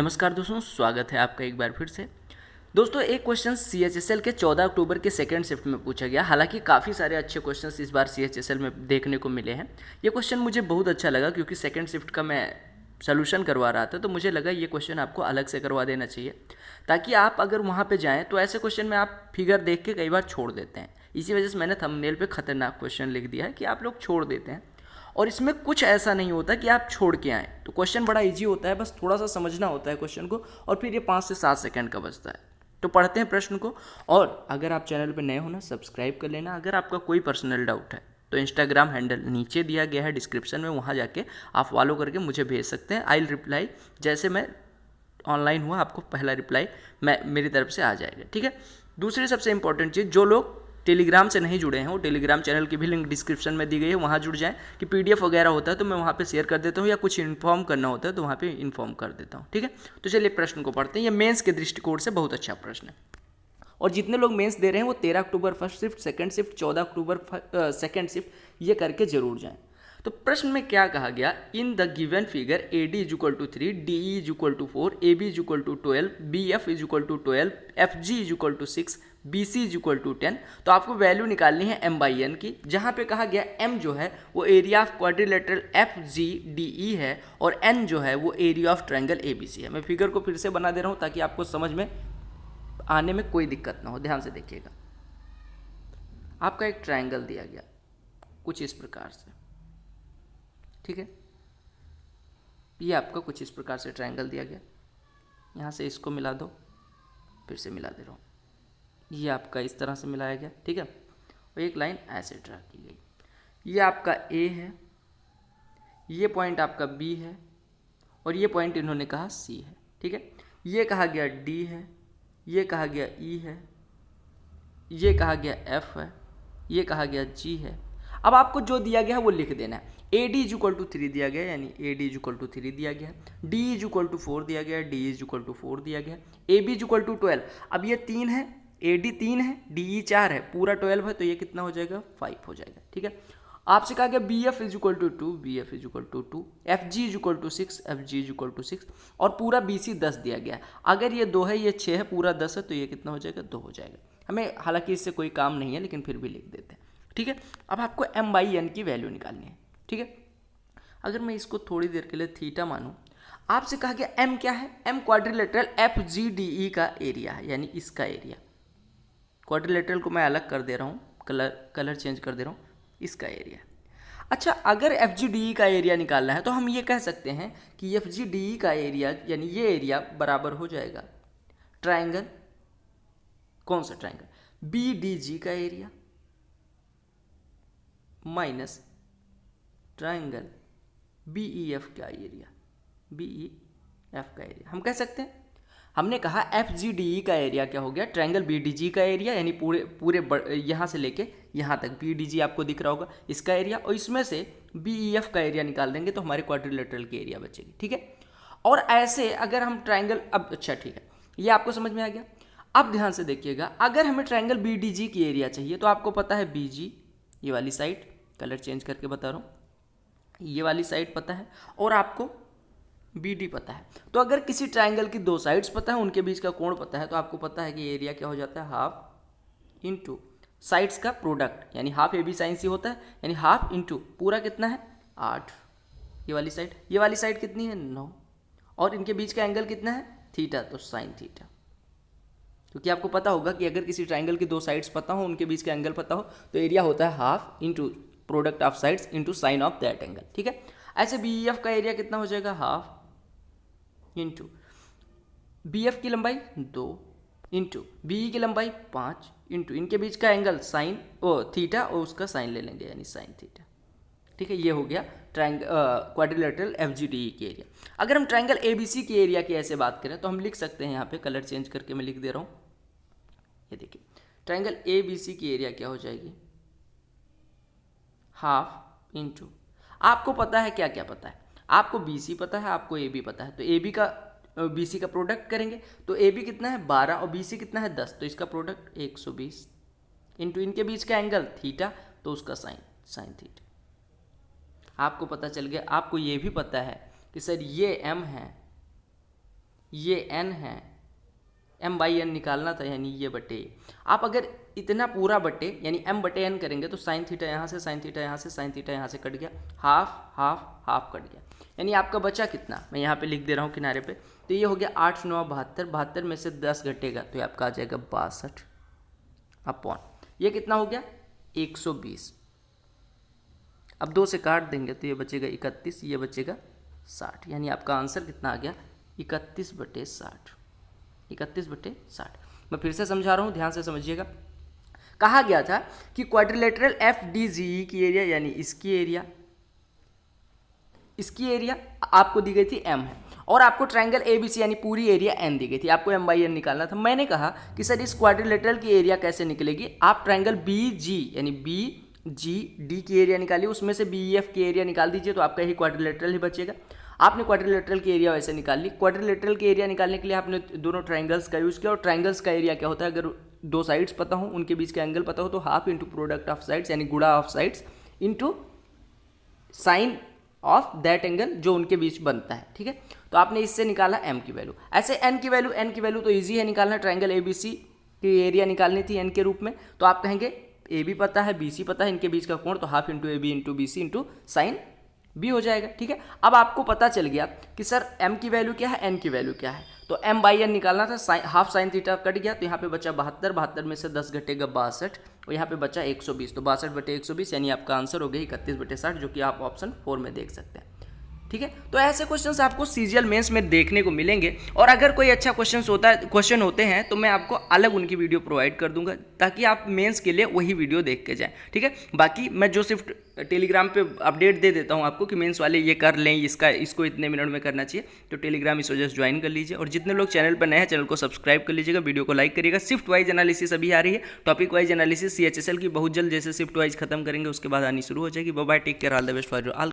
नमस्कार दोस्तों, स्वागत है आपका एक बार फिर से। दोस्तों, एक क्वेश्चन CHSL के 14 अक्टूबर के सेकंड शिफ्ट में पूछा गया। हालांकि काफ़ी सारे अच्छे क्वेश्चंस इस बार CHSL में देखने को मिले हैं। ये क्वेश्चन मुझे बहुत अच्छा लगा क्योंकि सेकंड शिफ्ट का मैं सोल्यूशन करवा रहा था, तो मुझे लगा ये क्वेश्चन आपको अलग से करवा देना चाहिए, ताकि आप अगर वहाँ पे जाएँ तो ऐसे क्वेश्चन में आप फिगर देख के कई बार छोड़ देते हैं। इसी वजह से मैंने थंबनेल पे खतरनाक क्वेश्चन लिख दिया है कि आप लोग छोड़ देते हैं, और इसमें कुछ ऐसा नहीं होता कि आप छोड़ के आएँ। तो क्वेश्चन बड़ा इजी होता है, बस थोड़ा सा समझना होता है क्वेश्चन को, और फिर ये 5 से 7 सेकंड का बचता है। तो पढ़ते हैं प्रश्न को। और अगर आप चैनल पर नए हो ना, सब्सक्राइब कर लेना। अगर आपका कोई पर्सनल डाउट है तो इंस्टाग्राम हैंडल नीचे दिया गया है डिस्क्रिप्शन में, वहाँ जाके आप फॉलो करके मुझे भेज सकते हैं। आई विल रिप्लाई, जैसे मैं ऑनलाइन हुआ आपको पहला रिप्लाई मेरी तरफ से आ जाएगा, ठीक है। दूसरी सबसे इंपॉर्टेंट चीज़, जो लोग टेलीग्राम से नहीं जुड़े हैं वो टेलीग्राम चैनल की भी लिंक डिस्क्रिप्शन में दी गई है, वहाँ जुड़ जाएं। कि PDF वगैरह होता है तो मैं वहाँ पे शेयर कर देता हूँ, या कुछ इन्फॉर्म करना होता है तो वहाँ पे इन्फॉर्म कर देता हूँ, ठीक है। तो चलिए प्रश्न को पढ़ते हैं। ये मेंस के दृष्टिकोण से बहुत अच्छा प्रश्न है, और जितने लोग मेंस दे रहे हैं वो 13 October first shift, second shift 14 October second shift ये करके जरूर जाएं। तो प्रश्न में क्या कहा गया, in the given figure AD is equal to 3, DE is equal to 4, AB is equal to 12, BF is equal to 12, FG is equal to 6, BC is equal to 10। तो आपको वैल्यू निकालनी है M/N की, जहाँ पे कहा गया M जो है वो एरिया ऑफ क्वाड्रिलेटरल FGDE है, और N जो है वो एरिया ऑफ ट्रायंगल ABC है। मैं फिगर को फिर से बना दे रहा हूँ ताकि आपको समझ में आने में कोई दिक्कत ना हो। ध्यान से देखिएगा, आपका एक ट्रायंगल दिया गया कुछ इस प्रकार से, ठीक है। ये आपका कुछ इस प्रकार से ट्रायंगल दिया गया। यहाँ से इसको मिला दो, फिर से मिला दे रहा हूँ। ये आपका इस तरह से मिलाया गया, ठीक है। और एक लाइन ऐसे ड्रा की गई। ये आपका A है, ये पॉइंट आपका B है, और ये पॉइंट इन्होंने कहा C है, ठीक है। ये कहा गया D है, ये कहा गया E है, ये कहा गया F है, ये कहा गया G है। अब आपको जो दिया गया है वो लिख देना है। AD इज इक्वल टू 3 दिया गया, यानी AD इज इक्वल टू 3 दिया गया। D इज इक्वल टू 4 दिया गया, D इज इक्वल टू 4 दिया गया। AB is equal to 12। अब ये 3 है, AD 3 है, DE 4 है, पूरा 12 है, तो ये कितना हो जाएगा, 5 हो जाएगा, ठीक है। आपसे कहा गया BF is equal to 2, BF is equal to 2, FG is equal to 6, FG is equal to 6, और पूरा BC 10 दिया गया। अगर ये 2 है, ये 6 है, पूरा 10 है, तो ये कितना हो जाएगा, 2 हो जाएगा। हमें हालांकि इससे कोई काम नहीं है, लेकिन फिर भी लिख देते हैं, ठीक है। अब आपको M/N की वैल्यू निकालनी है, ठीक है। अगर मैं इसको थोड़ी देर के लिए थीटा मानूं, आपसे कहा गया M क्या है, M क्वाड्रिलेटरल FGDE का एरिया है, यानी इसका एरिया। क्वाड्रिलेटरल को मैं अलग कर दे रहा हूँ, कलर चेंज कर दे रहा हूँ, इसका एरिया। अच्छा, अगर FGDE का एरिया निकालना है तो हम ये कह सकते हैं कि FGDE का एरिया, यानी ये एरिया बराबर हो जाएगा ट्रायंगल, कौन सा ट्रायंगल, BDG का एरिया माइनस ट्रायंगल BEF का एरिया, BEF का एरिया। हम कह सकते हैं, हमने कहा FGDE का एरिया क्या हो गया, ट्रायंगल BDG का एरिया, यानी पूरे पूरे यहाँ से लेके यहाँ तक BDG आपको दिख रहा होगा, इसका एरिया, और इसमें से BEF का एरिया निकाल देंगे तो हमारे क्वाड्रिलेटरल की एरिया बचेगी, ठीक है। और ऐसे अगर हम ट्रायंगल, अब अच्छा ठीक है, ये आपको समझ में आ गया। अब ध्यान से देखिएगा, अगर हमें ट्रायंगल BDG की एरिया चाहिए तो आपको पता है BG, ये वाली साइड, कलर चेंज करके बता रहा हूँ, ये वाली साइड पता है, और आपको BD पता है। तो अगर किसी ट्रायंगल की 2 साइड्स पता है, उनके बीच का कोण पता है, तो आपको पता है कि एरिया क्या हो जाता है, हाफ इंटू साइड्स का प्रोडक्ट, यानी हाफ AB साइन C होता है, यानी हाफ इंटू पूरा कितना है 8। ये वाली साइड कितनी है 9, और इनके बीच का एंगल कितना है थीटा, तो साइन थीटा। क्योंकि आपको पता होगा कि अगर किसी ट्रायंगल की 2 साइड्स पता हो, उनके बीच का एंगल पता हो, तो एरिया होता है half into product of sides into sine of that angle, ठीक है। ऐसे BEF का एरिया कितना हो जाएगा, हाफ इंटू BF की लंबाई 2 इंटू BE की लंबाई 5 इंटू इनके बीच का एंगल साइन थीटा, और उसका साइन ले लेंगे, यानी साइन थीटा, ठीक है। ये हो गया क्वाड्रिलेटरल FGDE की एरिया। अगर हम ट्रायंगल ABC की एरिया की ऐसे बात करें तो हम लिख सकते हैं, यहाँ पे कलर चेंज करके मैं लिख दे रहा हूँ। ये देखिए, ट्रायंगल ABC की एरिया क्या हो जाएगी, हाफ इंटू, आपको पता है क्या क्या पता है, आपको BC पता है, आपको AB पता है, तो AB का BC का प्रोडक्ट करेंगे, तो AB कितना है 12 और BC कितना है 10, तो इसका प्रोडक्ट 120 इंटू इनके बीच का एंगल थीटा, तो उसका साइन थीटा। आपको पता चल गया। आपको ये भी पता है कि सर ये M है, ये n है, m/n निकालना था, यानी ये बटे। आप अगर इतना पूरा बटे यानी m/n करेंगे तो साइन थीटा यहाँ से, साइन थीटा यहाँ से, साइन थीटा यहाँ से कट गया, हाफ हाफ हाफ कट गया, यानी आपका बचा कितना, मैं यहाँ पे लिख दे रहा हूँ किनारे पे, तो ये हो गया 8 9 72, 72 में से 10 घटेगा तो ये आपका आ जाएगा 62 अपॉन, ये कितना हो गया 120। अब 2 से काट देंगे तो ये बचेगा 31, ये बचेगा 60, यानी आपका आंसर कितना आ गया 31/60, 31/60। मैं फिर से समझा रहा हूँ, ध्यान से समझिएगा। कहा गया था कि क्वाड्रिलेटरल FDGE की एरिया यानी इसकी एरिया आपको दी गई थी m है, और आपको ट्रायंगल ABC यानी पूरी एरिया n दी गई थी, आपको m/n निकालना था। मैंने कहा कि सर इस क्वाड्रिलेटरल की एरिया कैसे निकलेगी, आप ट्रायंगल BG यानी BGD की एरिया निकालिए, उसमें से BEF की एरिया निकाल दीजिए तो आपका ही क्वाड्रिलेटरल ही बचेगा। आपने क्वाड्रिलेटरल की एरिया वैसे निकाल ली। क्वाड्रिलेटरल की एरिया निकालने के लिए आपने दोनों ट्रायंगल्स का यूज़ किया, और ट्रायंगल्स का एरिया क्या होता है, अगर दो साइड्स पता हो, उनके बीच का एंगल पता हो, तो half into product of sides यानी गुणा of sides into sine of that angle जो उनके बीच बनता है, ठीक है। तो आपने इससे निकाला m की वैल्यू। ऐसे n की वैल्यू तो ईजी है निकालना, ट्रायंगल ABC की एरिया निकालनी थी n के रूप में, तो आप कहेंगे AB पता है, BC पता है, इनके बीच का कोण, तो half into AB into BC into sine B हो जाएगा, ठीक है। अब आपको पता चल गया कि सर m की वैल्यू क्या है, n की वैल्यू क्या है, तो m/n निकालना था, हाफ साइन थीटा कट गया, तो यहाँ पे बचा 72, 72 में से 10 घटेगा 62, और यहाँ पे बचा 120, तो 62/120 यानी आपका आंसर हो गया 31/60, जो कि आप ऑप्शन 4 में देख सकते हैं, ठीक है। तो ऐसे क्वेश्चंस आपको सीजीएल मेंस में देखने को मिलेंगे, और अगर कोई अच्छा क्वेश्चन होते हैं तो मैं आपको अलग उनकी वीडियो प्रोवाइड कर दूंगा, ताकि आप मेंस के लिए वही वीडियो देख के जाएं, ठीक है। बाकी मैं जो सिर्फ टेलीग्राम पे अपडेट दे देता हूं आपको कि मेंस वाले ये कर लें, इसको इतने मिनट में करना चाहिए, तो टेलीग्राम इस वजह से ज्वाइन कर लीजिए। और जितने लोग चैनल पर नए हैं, चैनल को सब्सक्राइब कर लीजिएगा, वीडियो को लाइक करिएगा। शिफ्ट वाइज एनालिसिस अभी आ रही है, टॉपिक वाइज एनालिसिस CHSL की बहुत जल्द, जैसे शिफ्ट वाइज खत्म करेंगे उसके बाद आनी शुरू हो जाएगी। Bye bye, take care, all the best for all.